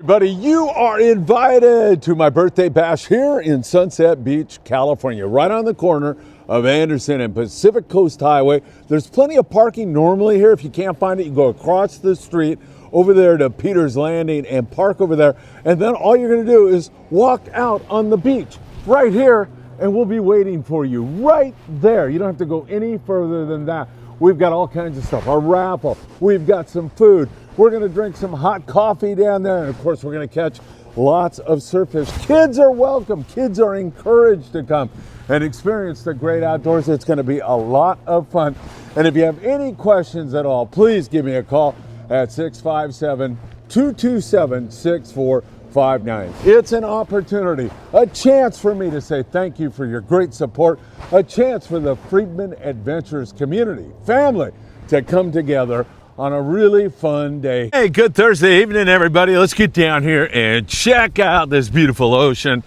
Everybody, you are invited to my birthday bash here in Sunset Beach, California, right on the corner of Anderson and Pacific Coast Highway. There's plenty of parking normally here. If you can't find it, you can go across the street over there to Peter's Landing and park over there. And then all you're going to do is walk out on the beach right here, and we'll be waiting for you right there. You don't have to go any further than that. We've got all kinds of stuff, a raffle, we've got some food. We're gonna drink some hot coffee down there, and of course we're gonna catch lots of surffish. Kids are welcome, kids are encouraged to come and experience the great outdoors. It's gonna be a lot of fun. And if you have any questions at all, please give me a call at 657-227-6459. It's an opportunity, a chance for me to say thank you for your great support, a chance for the Freedman Adventures community, family, to come together on a really fun day. Hey, good Thursday evening, everybody. Let's get down here and check out this beautiful ocean.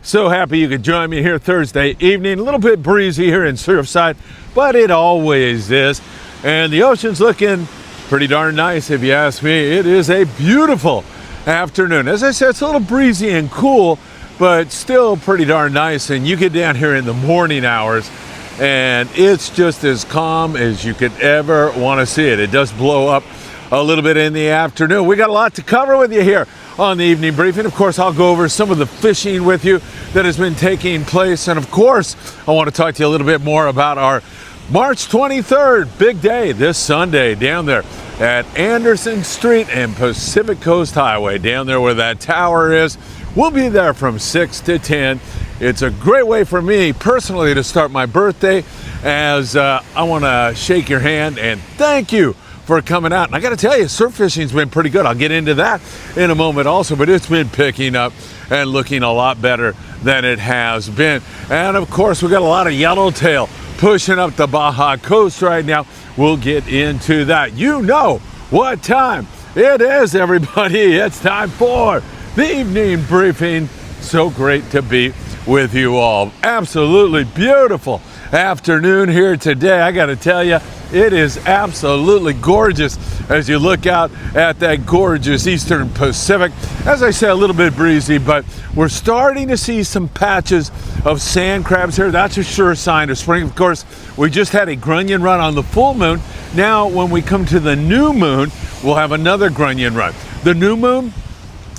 So happy you could join me here Thursday evening. A little bit breezy here in Surfside, but it always is. And the ocean's looking pretty darn nice, if you ask me. It is a beautiful afternoon. As I said, it's a little breezy and cool, but still pretty darn nice. And you get down here in the morning hours, and it's just as calm as you could ever want to see it. It does blow up a little bit in the afternoon. We got a lot to cover with you here on the evening briefing. Of course, I'll go over some of the fishing with you that has been taking place. And of course, I want to talk to you a little bit more about our March 23rd, big day this Sunday down there at Anderson Street and Pacific Coast Highway, down there where that tower is. We'll be there from 6 to 10. It's a great way for me personally to start my birthday, as I want to shake your hand and thank you for coming out. And I got to tell you, surf fishing's been pretty good. I'll get into that in a moment also, but it's been picking up and looking a lot better than it has been. And of course, we got a lot of yellowtail pushing up the Baja coast right now. We'll get into that. You know what time it is, everybody. It's time for the evening briefing. So great to be with you all. Absolutely beautiful afternoon here today. I got to tell you, it is absolutely gorgeous as you look out at that gorgeous Eastern Pacific. As I said, a little bit breezy, but we're starting to see some patches of sand crabs here. That's a sure sign of spring. Of course, we just had a grunion run on the full moon. Now, when we come to the new moon, we'll have another grunion run. The new moon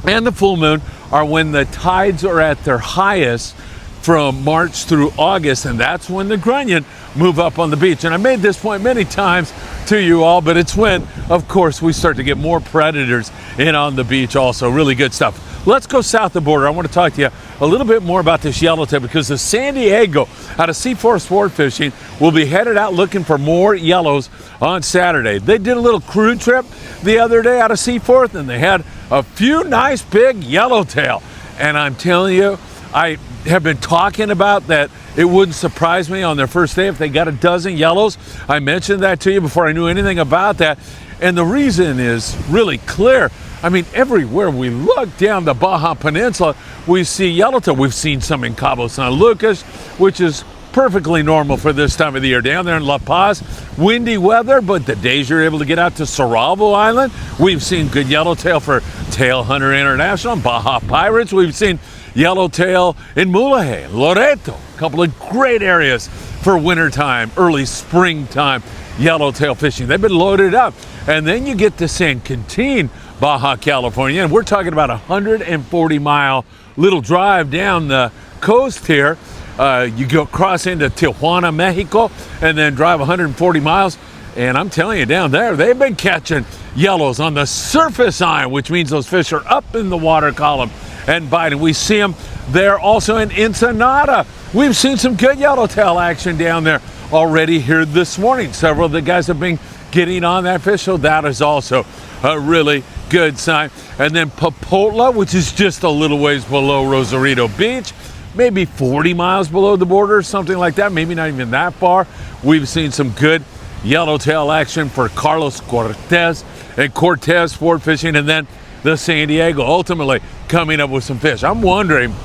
and the full moon are when the tides are at their highest from March through August, and that's when the grunion move up on the beach. And I made this point many times to you all, but it's when, of course, we start to get more predators in on the beach also. Really good stuff. Let's go south the border. I want to talk to you a little bit more about this yellowtail, because the San Diego out of C4 Sport Fishing will be headed out looking for more yellows on Saturday. They did a little crew trip the other day out of C4, and they had a few nice big yellowtail. And I'm telling you, I have been talking about that. It wouldn't surprise me on their first day if they got a dozen yellows. I mentioned that to you before I knew anything about that. And the reason is really clear. I mean, everywhere we look down the Baja Peninsula, we see yellowtail. We've seen some in Cabo San Lucas, which is perfectly normal for this time of the year. Down there in La Paz, windy weather, but the days you're able to get out to Cerralvo Island, we've seen good yellowtail for Tail Hunter International, Baja Pirates. We've seen yellowtail in Mulaje, Loreto, a couple of great areas for wintertime, early springtime yellowtail fishing. They've been loaded up. And then you get to San Quintin, Baja California, and we're talking about a 140-mile little drive down the coast here. You go cross into Tijuana, Mexico, and then drive 140 miles. And I'm telling you, down there, they've been catching yellows on the surface iron, which means those fish are up in the water column and biting. We see them there also in Ensenada. We've seen some good yellowtail action down there already here this morning. Several of the guys have been getting on that fish, so that is also a really good sign. And then Popotla, which is just a little ways below Rosarito Beach, maybe 40 miles below the border, something like that, maybe not even that far. We've seen some good yellowtail action for Carlos Cortez and Cortez Sport Fishing, and then the San Diego ultimately coming up with some fish. I'm wondering,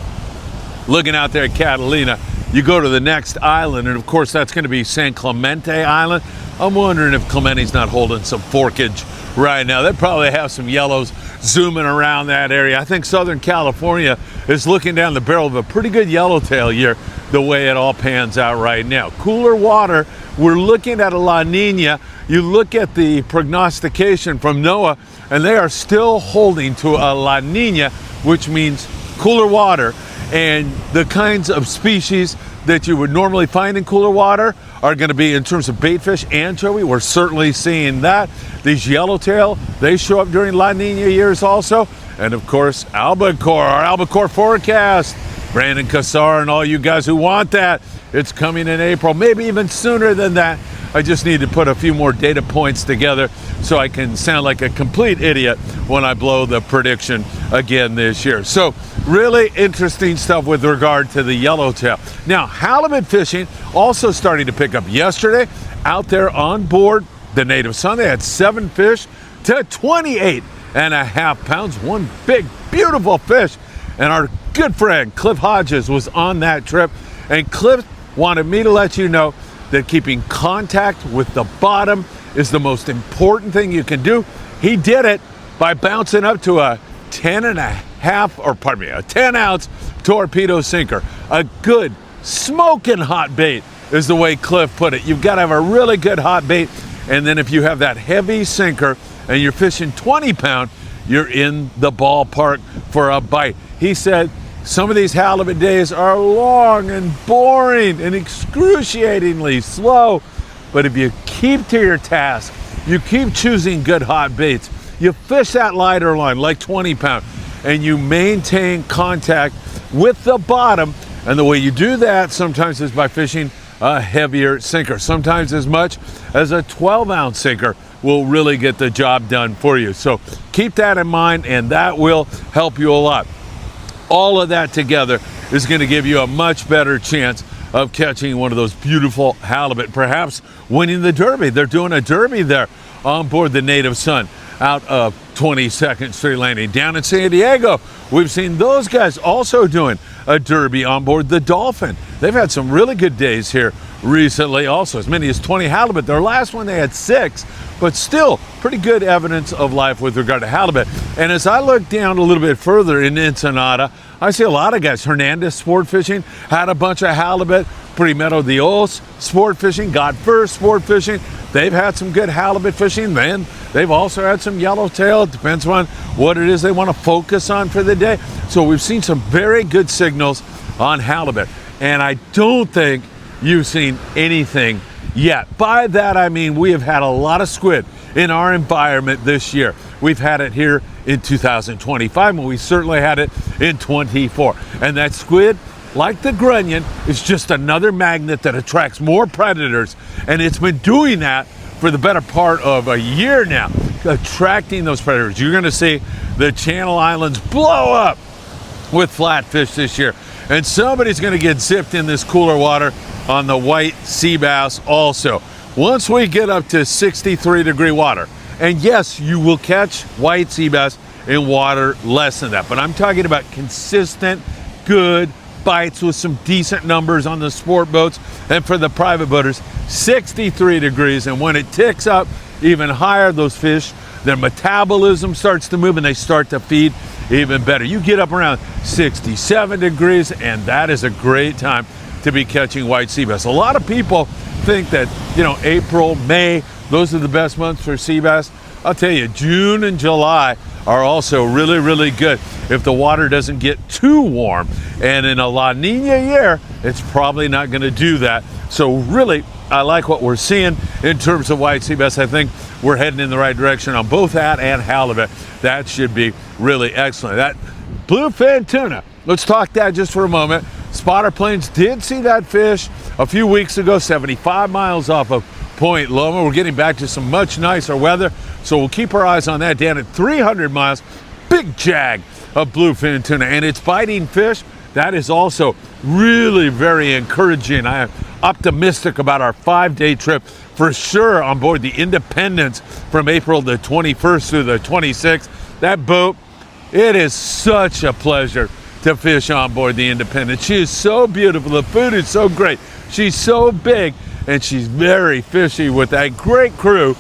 looking out there at Catalina, you go to the next island, and of course that's going to be San Clemente Island. I'm wondering if Clemente's not holding some forkage right now. They probably have some yellows zooming around that area. I think Southern California is looking down the barrel of a pretty good yellowtail year, the way it all pans out right now. Cooler water, we're looking at a La Niña. You look at the prognostication from NOAA, and they are still holding to a La Niña, which means cooler water. And the kinds of species that you would normally find in cooler water are going to be, in terms of bait fish, anchovy. We're certainly seeing that. These yellowtail, they show up during La Nina years also. And of course, albacore, our albacore forecast. Brandon Cassar and all you guys who want that, it's coming in April, maybe even sooner than that. I just need to put a few more data points together so I can sound like a complete idiot when I blow the prediction again this year. So really interesting stuff with regard to the yellowtail. Now, halibut fishing also starting to pick up yesterday out there on board the Native Sun. They had 7 fish to 28.5 pounds. One big, beautiful fish. And our good friend Cliff Hodges was on that trip. And Cliff wanted me to let you know that keeping contact with the bottom is the most important thing you can do. He did it by bouncing up to a 10-ounce torpedo sinker. A good smoking hot bait is the way Cliff put it. You've got to have a really good hot bait, and then if you have that heavy sinker and you're fishing 20-pound, you're in the ballpark for a bite. He said some of these halibut days are long and boring and excruciatingly slow, but if you keep to your task, you keep choosing good hot baits, you fish that lighter line like 20-pound, and you maintain contact with the bottom. And the way you do that sometimes is by fishing a heavier sinker. Sometimes as much as a 12-ounce sinker will really get the job done for you. So keep that in mind, and that will help you a lot. All of that together is going to give you a much better chance of catching one of those beautiful halibut, perhaps winning the Derby. They're doing a Derby there on board the Native Sun out of 22nd Street Landing. Down in San Diego, we've seen those guys also doing a Derby on board the Dolphin. They've had some really good days here recently, also as many as 20 halibut. Their last one they had 6, but still pretty good evidence of life with regard to halibut. And as I look down a little bit further in Ensenada, I see a lot of guys. Hernandez Sport Fishing had a bunch of halibut. Primero Dios Sport Fishing, God First Sport Fishing, they've had some good halibut fishing. Then they've also had some yellowtail. It depends on what it is they want to focus on for the day. So we've seen some very good signals on halibut. And I don't think you've seen anything yet. By that I mean we have had a lot of squid in our environment this year. We've had it here in 2025, and we certainly had it in 24. And that squid, like the grunion, is just another magnet that attracts more predators. And it's been doing that for the better part of a year now, attracting those predators. You're gonna see the Channel Islands blow up with flatfish this year. And somebody's gonna get zipped in this cooler water on the white sea bass also. Once we get up to 63-degree water, and yes, you will catch white sea bass in water less than that, but I'm talking about consistent, good bites with some decent numbers on the sport boats, and for the private boaters, 63 degrees. And when it ticks up even higher, those fish, their metabolism starts to move and they start to feed even better. You get up around 67 degrees, and that is a great time to be catching white sea bass. A lot of people think that, April, May, those are the best months for sea bass. I'll tell you, June and July are also really, really good if the water doesn't get too warm. And in a La Nina year, it's probably not going to do that. So really, I like what we're seeing in terms of white sea bass. I think we're heading in the right direction on both that and halibut. That should be really excellent. That bluefin tuna, let's talk that just for a moment. Spotter planes did see that fish a few weeks ago, 75 miles off of Point Loma. We're getting back to some much nicer weather, so we'll keep our eyes on that. Down at 300 miles, big jag of bluefin tuna, and it's biting fish. That is also really very encouraging. I am optimistic about our 5-day trip for sure on board the Independence from April the 21st through the 26th. That boat, it is such a pleasure to fish on board the Independence. She is so beautiful. The food is so great. She's so big, and she's very fishy with that great crew.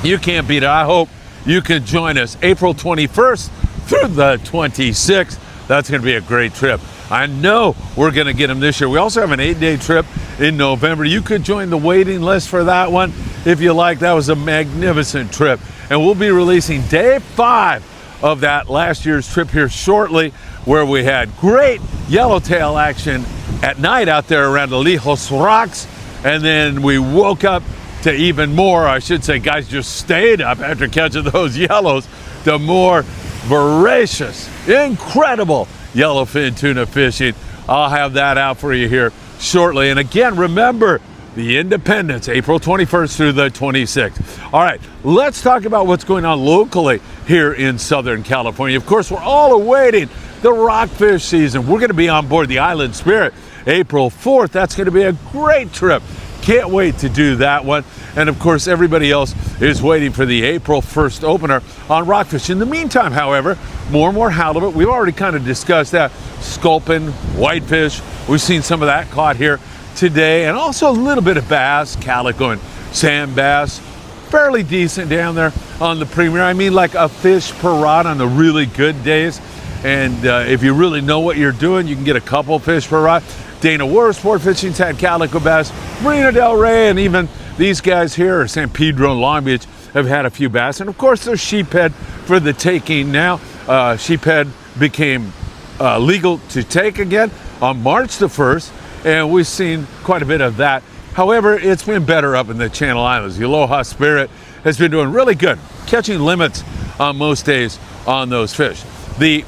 You can't beat it. I hope you can join us April 21st through the 26th. That's going to be a great trip. I know we're going to get them this year. We also have an 8-day trip in November. You could join the waiting list for that one if you like. That was a magnificent trip. And we'll be releasing day 5 of that last year's trip here shortly, where we had great yellowtail action at night out there around the Lijos Rocks. And then we woke up to even more, I should say, guys just stayed up after catching those yellows, the more voracious, incredible yellowfin tuna fishing. I'll have that out for you here shortly. And again, remember, the Independence, April 21st through the 26th. All right, let's talk about what's going on locally here in Southern California. Of course, we're all awaiting the rockfish season. We're going to be on board the Island Spirit April 4th. That's going to be a great trip. Can't wait to do that one. And of course, everybody else is waiting for the April 1st opener on rockfish. In the meantime, however, more and more halibut. We've already kind of discussed that. Sculpin, whitefish. We've seen some of that caught here today. And also a little bit of bass, calico and sand bass. Fairly decent down there on the Premier. I mean, like a fish per rod on the really good days. And if you really know what you're doing, you can get a couple fish per rod. Dana War Sport Fishing's had calico bass. Marina Del Rey and even these guys here, or San Pedro and Long Beach, have had a few bass. And of course, there's sheephead for the taking now. Sheephead became legal to take again on March the 1st, and we've seen quite a bit of that. However, it's been better up in the Channel Islands. The Aloha Spirit has been doing really good, catching limits on most days on those fish. The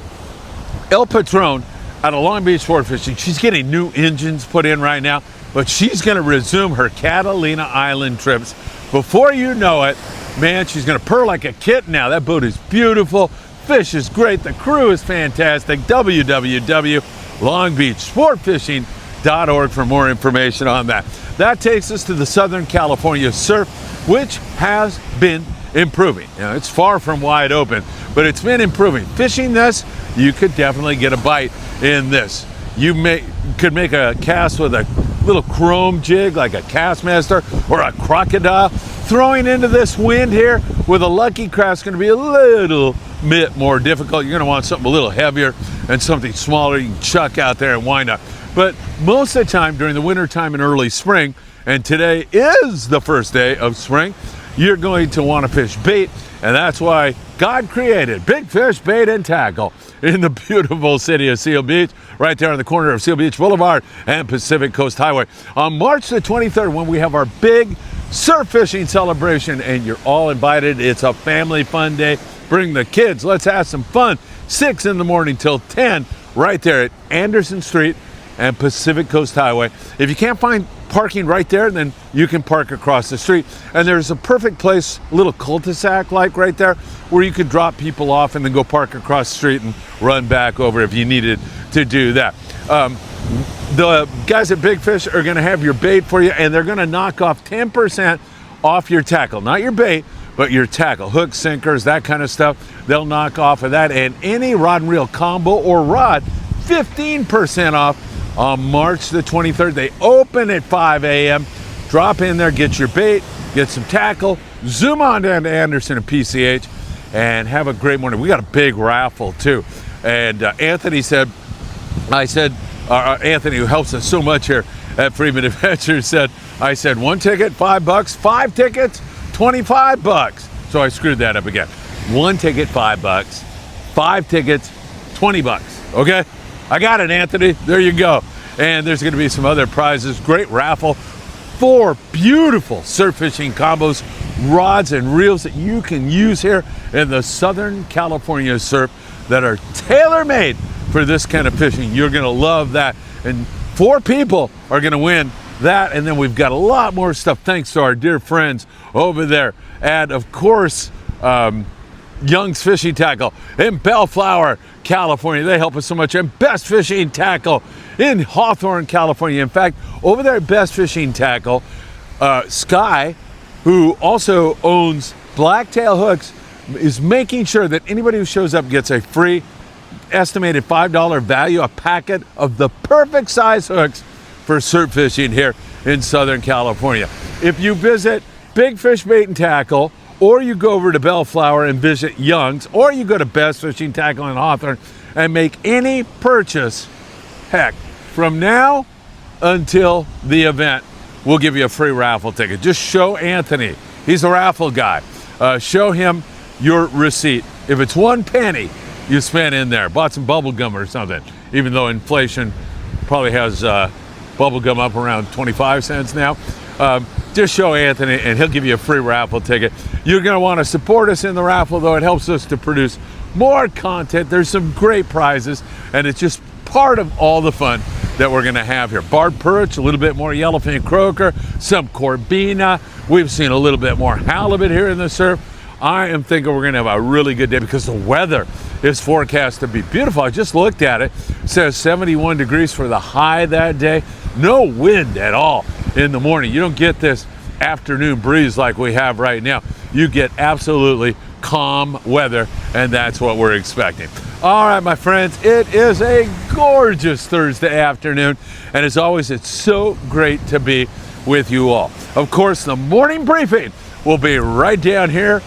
El Patron out of Long Beach Sport Fishing, she's getting new engines put in right now, but she's going to resume her Catalina Island trips. Before you know it, man, she's going to purr like a kitten now. That boat is beautiful. Fish is great. The crew is fantastic. www.longbeachsportfishing.org for more information on that. That takes us to the Southern California surf, which has been improving. You know, it's far from wide open, but it's been improving. Fishing this, you could definitely get a bite in this. You could make a cast with a little chrome jig like a Castmaster or a crocodile. Throwing into this wind here with a Lucky Craft is going to be a little bit more difficult. You're going to want something a little heavier and something smaller you can chuck out there and wind up. But most of the time during the winter time and early spring, and today is the first day of spring, you're going to want to fish bait, and that's why God created Big Fish Bait and Tackle in the beautiful city of Seal Beach, right there on the corner of Seal Beach Boulevard and Pacific Coast Highway. On March the 23rd, when we have our big surf fishing celebration, and you're all invited. It's a family fun day. Bring the kids. Let's have some fun. 6 in the morning till 10, right there at Anderson Street and Pacific Coast Highway. If you can't find parking right there, then you can park across the street. And there's a perfect place, a little cul-de-sac like right there, where you could drop people off and then go park across the street and run back over if you needed to do that. The guys at Big Fish are gonna have your bait for you, and they're gonna knock off 10% off your tackle. Not your bait, but your tackle. Hooks, sinkers, that kind of stuff. They'll knock off of that. And any rod and reel combo or rod, 15% off on March the 23rd. They open at 5 a.m. Drop in there, get your bait, get some tackle, zoom on down to Anderson and PCH, and have a great morning. We got a big raffle too. And Anthony, who helps us so much here at Freedman Adventures, I said 1 ticket, $5, 5 tickets, $25. So I screwed that up again. 1 ticket, $5, 5 tickets, $20. Okay? I got it, Anthony. There you go. And there's going to be some other prizes. Great raffle. 4 beautiful surf fishing combos, rods and reels that you can use here in the Southern California surf that are tailor-made for this kind of fishing. You're going to love that. And 4 people are going to win that. And then we've got a lot more stuff thanks to our dear friends over there at, of course, Young's Fishing Tackle in Bellflower, California. They help us so much. And Best Fishing Tackle in Hawthorne, California. In fact, over there at Best Fishing Tackle, Sky, who also owns Blacktail Hooks, is making sure that anybody who shows up gets a free estimated $5 value, a packet of the perfect size hooks for surf fishing here in Southern California. If you visit Big Fish Bait and Tackle or you go over to Bellflower and visit Young's, or you go to Best Fishing Tackle in Hawthorne and make any purchase. Heck, from now until the event, we'll give you a free raffle ticket. Just show Anthony. He's a raffle guy. Show him your receipt. If it's 1 penny you spent in there, bought some bubble gum or something, even though inflation probably has bubble gum up around 25 cents now, just show Anthony and he'll give you a free raffle ticket. You're going to want to support us in the raffle, though. It helps us to produce more content. There's some great prizes, and it's just part of all the fun that we're going to have here. Barred perch, a little bit more yellowfin croaker, some corbina. We've seen a little bit more halibut here in the surf. I am thinking we're going to have a really good day because the weather is forecast to be beautiful. I just looked at it. It says 71 degrees for the high that day. No wind at all in the morning. You don't get this afternoon breeze like we have right now. You get absolutely calm weather, and that's what we're expecting. All right, my friends, it is a gorgeous Thursday afternoon, and as always, it's so great to be with you all. Of course, the morning briefing will be right down here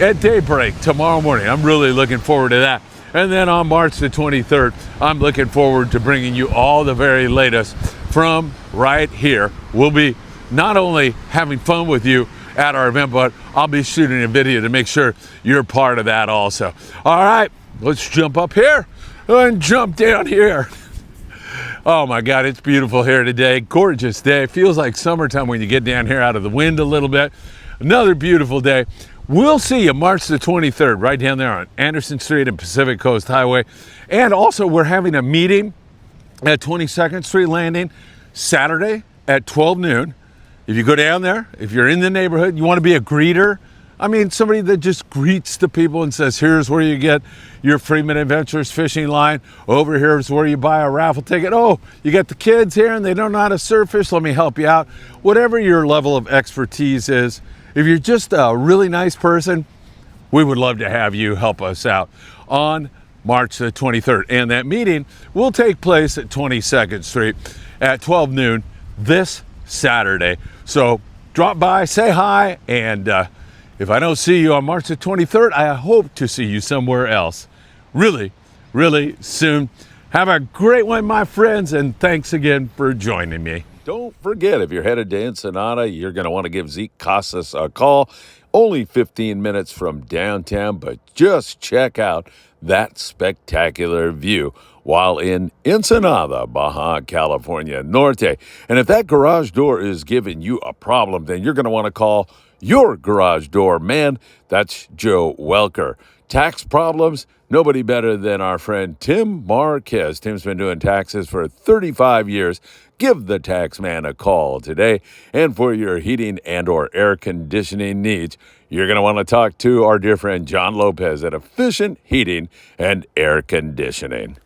at daybreak tomorrow morning. I'm really looking forward to that. And then on March the 23rd, I'm looking forward to bringing you all the very latest from right here. We'll be not only having fun with you at our event, but I'll be shooting a video to make sure you're part of that also. All right, let's jump up here and jump down here. Oh my God, it's beautiful here today. Gorgeous day. Feels like summertime when you get down here out of the wind a little bit. Another beautiful day. We'll see you March the 23rd right down there on Anderson Street and Pacific Coast Highway. And also we're having a meeting at 22nd Street Landing Saturday at 12 noon. If you go down there, if you're in the neighborhood, you want to be a greeter. I mean, somebody that just greets the people and says, here's where you get your Freedman Adventures fishing line. Over here is where you buy a raffle ticket. Oh, you got the kids here and they don't know how to surf fish. Let me help you out. Whatever your level of expertise is, if you're just a really nice person, we would love to have you help us out on March the 23rd. And that meeting will take place at 22nd Street at 12 noon this Saturday. So drop by, say hi, and if I don't see you on March the 23rd, I hope to see you somewhere else really, really soon. Have a great one, my friends, and thanks again for joining me. Don't forget, if you're headed to Ensenada, you're going to want to give Zeke Casas a call. Only 15 minutes from downtown, but just check out that spectacular view while in Ensenada, Baja California Norte. And if that garage door is giving you a problem, then you're going to want to call your garage door man. That's Joe Welker. Tax problems? Nobody better than our friend Tim Marquez. Tim's been doing taxes for 35 years. Give the tax man a call today. And for your heating and or air conditioning needs, you're going to want to talk to our dear friend John Lopez at Efficient Heating and Air Conditioning.